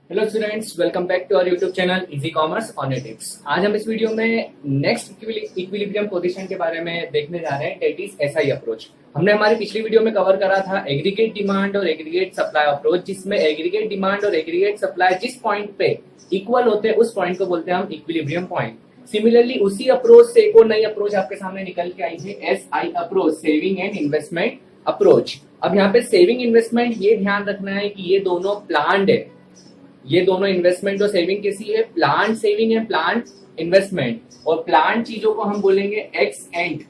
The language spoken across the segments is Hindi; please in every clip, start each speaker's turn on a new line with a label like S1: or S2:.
S1: Hello students, welcome back to our YouTube channel easy commerce on tips. आज हम इस वीडियो में नेक्स्ट इक्विलिब्रियम पोजीशन के बारे में देखने जा रहे हैं, दैट इज एसआई अप्रोच। हमने हमारी पिछली वीडियो में कवर करा था एग्रीगेट डिमांड और एग्रीगेट सप्लाई अप्रोच, जिसमें एग्रीगेट डिमांड और एग्रीगेट सप्लाई जिस पॉइंट पे इक्वल होते हैं उस पॉइंट को बोलते हैं हम इक्विलिब्रियम पॉइंट। सिमिलरली उसी अप्रोच से एक और नई अप्रोच आपके सामने निकल के आई है, SI approach, saving and investment approach. अब यहाँ पे सेविंग इन्वेस्टमेंट ये ध्यान रखना है कि ये दोनों प्लान्ड है। ये दोनों इन्वेस्टमेंट और सेविंग कैसी है? प्लांट सेविंग है, प्लांट इन्वेस्टमेंट। और प्लांट चीजों को हम बोलेंगे एक्स एंड।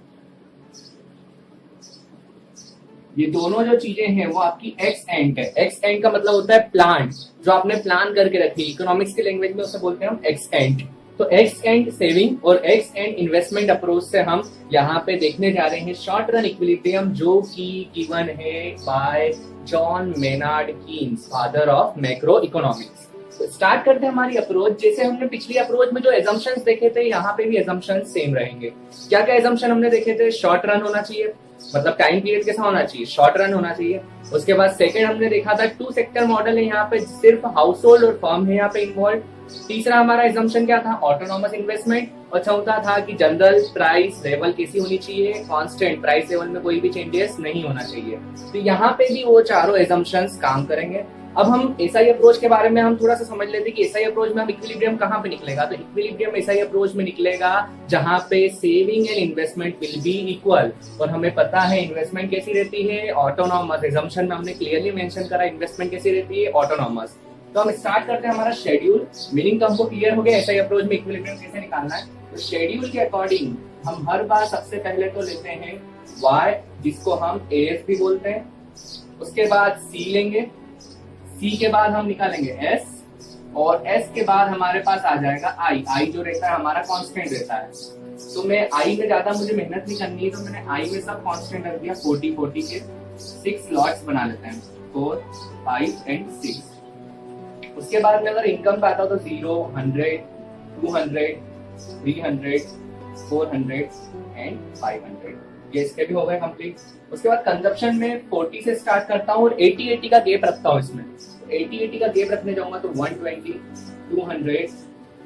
S1: ये दोनों जो चीजें हैं वो आपकी एक्स एंड है। एक्स एंड का मतलब होता है प्लांट, जो आपने प्लान करके रखी। इकोनॉमिक्स के लैंग्वेज में उसे बोलते हैं हम एक्स एंड। तो एक्स एंड सेविंग और एक्स एंड इन्वेस्टमेंट अप्रोच से हम यहाँ पे देखने जा रहे हैं शॉर्ट रन इक्विलिब्रियम, जो कि गिवन है bye John Maynard Keynes, father of macro economics. Start करते हैं हमारी अप्रोच। जैसे हमने पिछली अप्रोच में जो एजम्पशंस देखे थे, यहाँ पे भी एजम्पशंस सेम रहेंगे। क्या क्या एजम्पशन हमने देखे थे? शॉर्ट रन होना चाहिए, मतलब टाइम पीरियड कैसा होना चाहिए? शॉर्ट रन होना चाहिए। उसके बाद सेकंड हमने देखा था टू सेक्टर मॉडल है, यहाँ पे सिर्फ हाउस होल्ड और फर्म है यहाँ पे इन्वॉल्व। तीसरा हमारा एजम्पशन क्या था? Autonomous investment. और चौथा था कि जनरल प्राइस लेवल कैसी होनी चाहिए? कांस्टेंट प्राइस लेवल में कोई भी चेंजेस नहीं होना चाहिए। तो यहाँ पे भी वो चारों एजम्पशंस काम करेंगे। अब हम एसआई अप्रोच के बारे में हम थोड़ा सा समझ लेते हैं कि एसआई अप्रोच में हम इक्विलिब्रियम कहाँ पे निकलेगा। तो इक्विलिब्रियम एसआई अप्रोच में निकलेगा जहां पे saving and investment will be equal. और हमें पता है इन्वेस्टमेंट कैसी रहती है? ऑटोनॉमस। एजम्पशन में हमने क्लियरली मेंशन करा इन्वेस्टमेंट कैसी रहती है? ऑटोनॉमस। तो हम स्टार्ट करते हैं हमारा शेड्यूल। मीनिंग तो हमको क्लियर हो गया एसआई अप्रोच में इक्विलिब्रियम कैसे निकालना है। तो शेड्यूल के अकॉर्डिंग हम हर बार सबसे पहले तो लेते हैं y, जिसको हम एएस भी बोलते हैं। उसके बाद सी लेंगे, सी के बाद हम निकालेंगे एस, और एस के बाद हमारे पास आ जाएगा आई। आई जो रहता है हमारा कांस्टेंट रहता है। तो मैं आई में ज्यादा मुझे मेहनत नहीं करनी है, तो मैंने आई में सब कांस्टेंट रख दिया। 40 के 6 लॉट्स बना लेते हैं, 4, 5 एंड 6। उसके बाद में अगर इनकम पे आता हो तो 0, 100, 200, 300, 400 एंड 500। ये इसके भी हो गए कंप्लीट। उसके बाद कंजप्शन में 40 से स्टार्ट करता हूँ और 80 का गैप रखता हूँ इसमें। 80 का गैप रखने जाऊंगा तो 120, 200,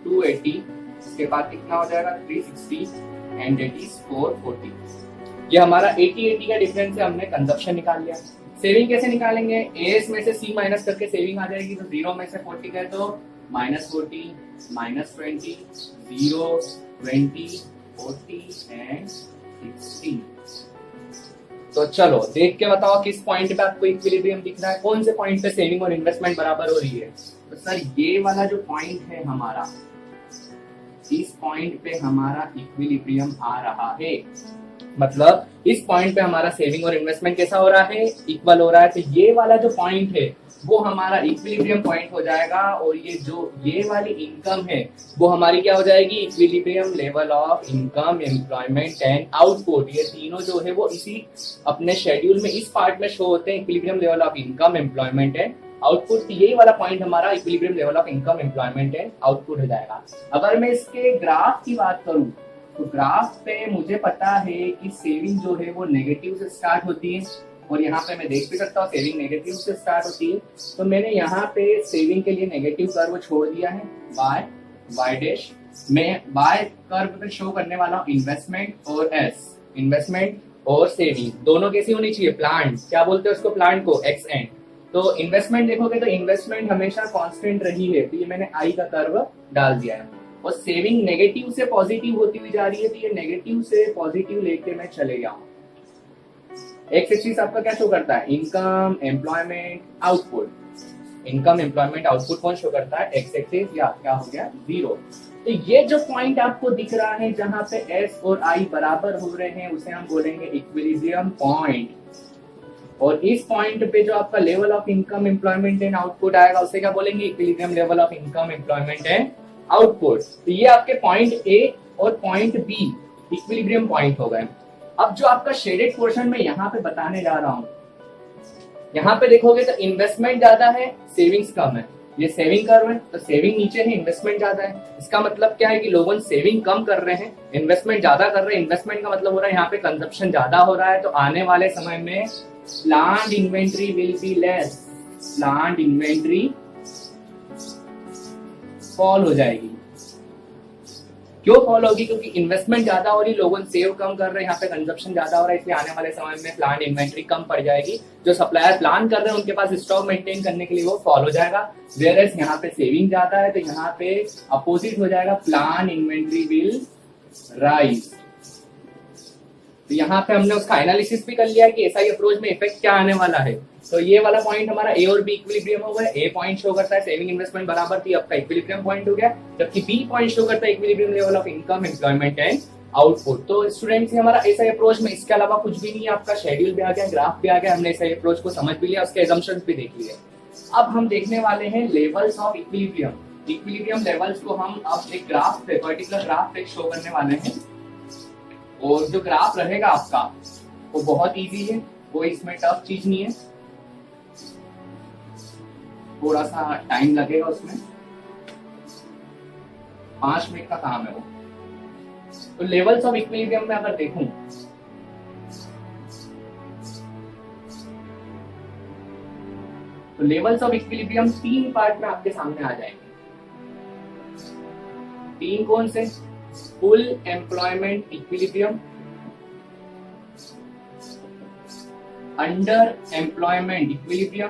S1: 280। इसके बाद कितना हो जाएगा? 360 एंड इट इज 440। ये हमारा 80 का डिफरेंस है, हमने कंजप्शन निकाल लिया। सेविंग कैसे निकालेंगे? एस में से सी माइनस करके सेविंग आ जाएगी। तो 0 में से 40 गए तो -40, -20, 0, 20, 40 एंड 60। तो चलो देख के बताओ किस पॉइंट पे आपको इक्विलिब्रियम दिख रहा है, कौन से पॉइंट पे सेविंग और इन्वेस्टमेंट बराबर हो रही है। तो सर ये वाला जो पॉइंट है हमारा, इस पॉइंट पे हमारा इक्विलिब्रियम आ रहा है। मतलब इस पॉइंट पे हमारा सेविंग और इन्वेस्टमेंट कैसा हो रहा है? इक्वल हो रहा है। तो ये वाला जो पॉइंट है वो हमारा इक्विलिब्रियम पॉइंट हो जाएगा। और ये वाली इनकम है वो हमारी क्या हो जाएगी? Equilibrium level of income, employment and output. ये तीनों जो है वो इसी अपने शेड्यूल में इस पार्ट में शो होते हैं, equilibrium level of income, employment and output. यही वाला पॉइंट हमारा equilibrium level of income, employment and output हो जाएगा। अगर मैं इसके ग्राफ की बात करूं तो ग्राफ पे मुझे पता है कि सेविंग जो है वो नेगेटिव से स्टार्ट होती है, और यहाँ पे मैं देख भी सकता हूँ सेविंग नेगेटिव से स्टार्ट होती है। तो मैंने यहाँ पे सेविंग के लिए नेगेटिव कर्व छोड़ दिया है, वाई डैश। मैं वाई कर्व पे शो करने वाला हूँ इन्वेस्टमेंट और एस। इन्वेस्टमेंट और सेविंग दोनों कैसी होनी चाहिए? प्लांट। क्या बोलते हैं उसको? प्लांट को एक्स एंड। तो इन्वेस्टमेंट देखोगे तो इन्वेस्टमेंट हमेशा कांस्टेंट रही है, तो ये मैंने आई का कर्व डाल दिया है। और सेविंग नेगेटिव से पॉजिटिव होती हुई जा रही है, तो ये नेगेटिव से पॉजिटिव लेके मैं चले गया हूँ। एक्स एक्सिस आपका क्या शो करता है? Income, employment, output. Income, employment, output कौन शो करता है? एक्स एक्सिस, या क्या हो गया? 0। तो ये जो पॉइंट आपको दिख रहा है जहां पे एस और आई बराबर हो रहे हैं, उसे हम बोलेंगे इक्विलिब्रियम पॉइंट। और इस पॉइंट पे जो आपका level of income, employment and output आएगा उसे क्या बोलेंगे? Equilibrium level of income, employment and output. तो ये आपके पॉइंट ए और पॉइंट बी इक्विलिब्रियम पॉइंट हो गए। अब जो आपका शेडेड पोर्शन में यहाँ पे बताने जा रहा हूं, यहाँ पे देखोगे तो इन्वेस्टमेंट ज्यादा है, सेविंग्स कम है। ये सेविंग कर्व है, तो सेविंग नीचे है, इन्वेस्टमेंट ज्यादा है। इसका मतलब क्या है कि लोगों सेविंग कम कर रहे हैं, इन्वेस्टमेंट ज्यादा कर रहे हैं। इन्वेस्टमेंट का मतलब हो रहा है यहाँ पे कंजप्शन ज्यादा हो रहा है। तो आने वाले समय में plant inventory will be less. Plant inventory fall हो जाएगी। क्यों फॉल होगी? क्योंकि इन्वेस्टमेंट ज्यादा हो रही, लोगों ने सेव कम कर रहे हैं, यहाँ पे कंजप्शन ज्यादा हो रहा है, इसलिए आने वाले समय में प्लान इन्वेंट्री कम पड़ जाएगी। जो सप्लायर प्लान कर रहे हैं उनके पास स्टॉक मेंटेन करने के लिए वो फॉल हो जाएगा। वेयरएज यहाँ पे सेविंग ज्यादा है, तो यहाँ पे अपोजिट हो जाएगा, प्लान इन्वेंट्री विल राइज। तो यहाँ पे हमने उसका एनालिसिस भी कर लिया है कि एसआई अप्रोच में इफेक्ट क्या आने वाला है। तो ये वाला पॉइंट हमारा ए और बी इक्विलिब्रियम हो गया। ए पॉइंट शो करता है सेविंग इन्वेस्टमेंट बराबर थी, आपका इक्विलिब्रियम पॉइंट हो गया, जबकि बी पॉइंट शो करता है equilibrium level of income, employment and output. तो स्टूडेंट्स हमारा एसआई अप्रोच में इसके अलावा कुछ भी नहीं है, आपका शेड्यूल भी आ गया, ग्राफ भी आ गया, हमने एसआई अप्रोच को समझ भी लिया, उसके assumptions भी देख लिए। अब हम देखने वाले हैं levels of equilibrium. Equilibrium levels को हम अब एक ग्राफ पे, पर्टिकुलर ग्राफ पे शो करने वाले हैं, और जो ग्राफ रहेगा आपका वो बहुत इजी है, कोई इसमें टफ चीज नहीं है, थोड़ा सा टाइम लगेगा उसमें, 5 मिनट का काम है वो। तो लेवल्स ऑफ इक्विलिब्रियम में अगर देखूं तो लेवल्स ऑफ इक्विलिब्रियम 3 पार्ट में आपके सामने आ जाएंगे। 3 कौन से? Full employment equilibrium, under employment equilibrium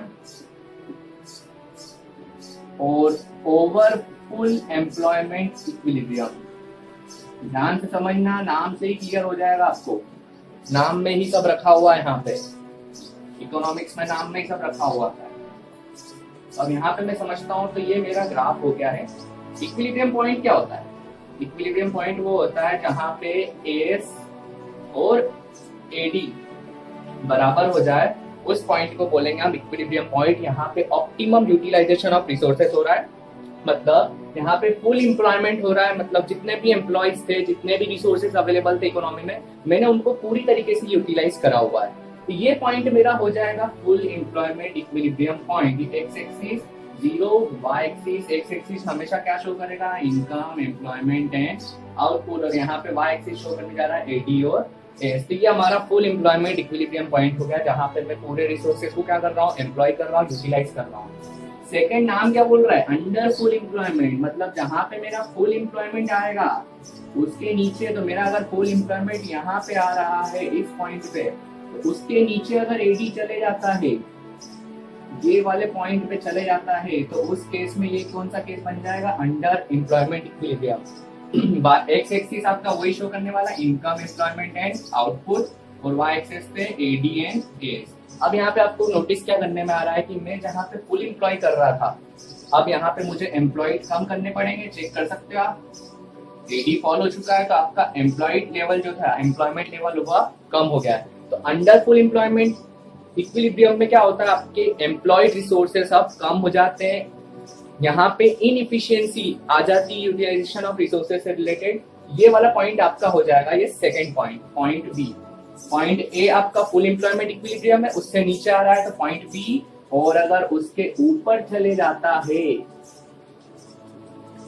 S1: और ओवर फुल एम्प्लॉयमेंट इक्विलिब्रियम। ध्यान से समझना, नाम से ही क्लियर हो जाएगा आपको, नाम में ही सब रखा हुआ है। यहाँ पे इकोनॉमिक्स में नाम में ही सब रखा हुआ है। अब यहाँ पे मैं समझता हूँ, तो ये मेरा ग्राफ हो गया है। इक्विलिब्रियम पॉइंट क्या होता है? इक्विलिब्रियम पॉइंट वो होता है जहां पे एस और एडी बराबर हो जाए, उस पॉइंट को बोलेंगे हम इक्विलिब्रियम पॉइंट। यहाँ पे ऑप्टिमम यूटिलाइजेशन ऑफ रिसोर्सेस हो रहा है, मतलब यहाँ पे फुल एम्प्लॉयमेंट हो रहा है, मतलब जितने भी एम्प्लॉयज थे, जितने भी रिसोर्सेज अवेलेबल थे इकोनॉमी में, मैंने उनको पूरी तरीके से यूटिलाइज करा हुआ है। तो ये पॉइंट मेरा हो जाएगा full employment equilibrium point. X axis 0, Y axis, X axis हमेशा क्या शो करेगा? इनकम, एम्प्लॉयमेंट एंड आउटपुट, और यहाँ पे वाई एक्सिस शो करने जा रहा है एडी और एस। तो ये हमारा फुल एम्प्लॉयमेंट इक्विलिब्रियम पॉइंट हो गया, जहां पे मैं पूरे रिसोर्सेज को क्या कर रहा हूँ? एम्प्लॉय कर रहा हूँ, यूटिलाइज कर रहा हूँ। सेकंड नाम क्या बोल रहा है? अंडर फुल एम्प्लॉयमेंट, मतलब जहां पे मेरा फुल एम्प्लॉयमेंट आएगा उसके नीचे, तो मेरा अगर फुल एम्प्लॉयमेंट यहाँ पे आ रहा है इस पॉइंट पे, तो उसके नीचे अगर एडी चले जाता है, ये वाले पॉइंट पे चले जाता है, तो उस केस में ये कौन सा केस बन जाएगा? Under employment equilibrium. X axis आपका वही शो करने वाला, इनकम, एम्प्लॉयमेंट एंड आउटपुट, और वाई एक्सिस पे एडी एंड एस। अब यहाँ पे आपको नोटिस क्या करने में आ रहा है कि मैं जहाँ पे फुल एम्प्लॉय कर रहा था, अब यहाँ पे मुझे एम्प्लॉयड कम करने पड़ेंगे। चेक कर सकते हो आप, एडी फॉल हो चुका है, तो आपका एम्प्लॉयड लेवल जो था, एम्प्लॉयमेंट लेवल हुआ कम हो गया है। तो अंडर फुल एम्प्लॉयमेंट इक्विलिब्रियम में क्या होता है? आपके एम्प्लॉयड रिसोर्सेस अब कम हो जाते हैं, यहाँ पे इनएफिशिएंसी आ जाती है यूटिलाइजेशन ऑफ रिसोर्सेस से रिलेटेड। ये वाला पॉइंट आपका हो जाएगा ये second point, point B. Point A आपका फुल एम्प्लॉयमेंट इक्विलिब्रियम है, उससे नीचे आ रहा है, तो पॉइंट बी। और अगर उसके ऊपर चले जाता है,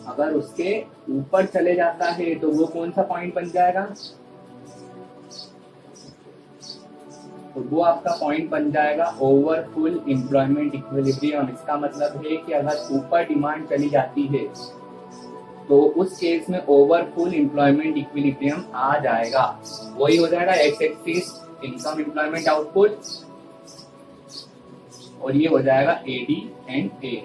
S1: अगर उसके ऊपर चले जाता है, तो वो कौन सा पॉइंट बन जाएगा? तो वो आपका पॉइंट बन जाएगा ओवर फुल एम्प्लॉयमेंट इक्विलिब्रियम। इसका मतलब है कि अगर ऊपर डिमांड चली जाती है, तो उस केस में ओवर फुल एम्प्लॉयमेंट इक्विलिब्रियम आ जाएगा। वही हो जाएगा x axis income, employment, output, और ये हो जाएगा एडी एंड ए।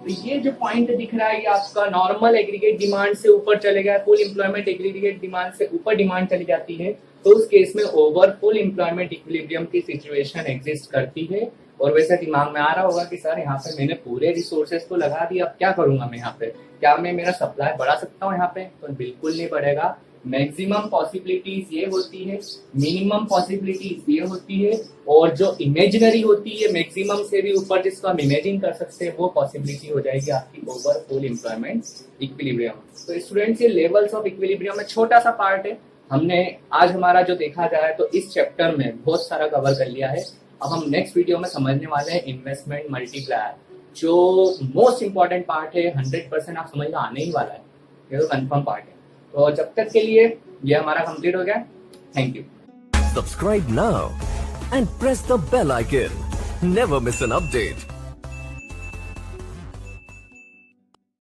S1: तो ये जो पॉइंट दिख रहा है, ये आपका नॉर्मल एग्रीगेट डिमांड से ऊपर चले गया, फुल एम्प्लॉयमेंट एग्रीगेट डिमांड से ऊपर डिमांड चली जाती है, तो उस केस में ओवर फुल एम्प्लॉयमेंट इक्विलिब्रियम की सिचुएशन एग्जिस्ट करती है। और वैसे दिमाग में आ रहा होगा कि सर यहाँ पे मैंने पूरे रिसोर्सेज तो लगा दिया, अब क्या करूंगा मैं यहाँ पे? क्या मैं मेरा सप्लाई बढ़ा सकता हूँ यहाँ पे? तो बिल्कुल नहीं बढ़ेगा। मैक्सिमम पॉसिबिलिटीज ये होती है, मिनिमम पॉसिबिलिटीज ये होती है, और जो इमेजिनरी होती है मैक्सिमम से भी ऊपर जिसको हम इमेजिन कर सकते हैं, वो पॉसिबिलिटी हो जाएगी आपकी ओवर फुल एम्प्लॉयमेंट इक्विलिब्रियम। तो स्टूडेंट्स, ये लेवल्स ऑफ इक्विलिब्रियम में छोटा सा पार्ट है, हमने आज हमारा जो देखा जाए तो इस चैप्टर में बहुत सारा कवर कर लिया है। अब हम नेक्स्ट वीडियो में समझने वाले हैं इन्वेस्टमेंट मल्टीप्लायर, जो मोस्ट इंपॉर्टेंट पार्ट है, 100% आप समझ में आने ही वाला है, ये तो कंफर्म पार्ट है। तो जब तक के लिए ये हमारा कंप्लीट हो गया। Thank you.
S2: Subscribe now and press the bell icon. Never miss an update.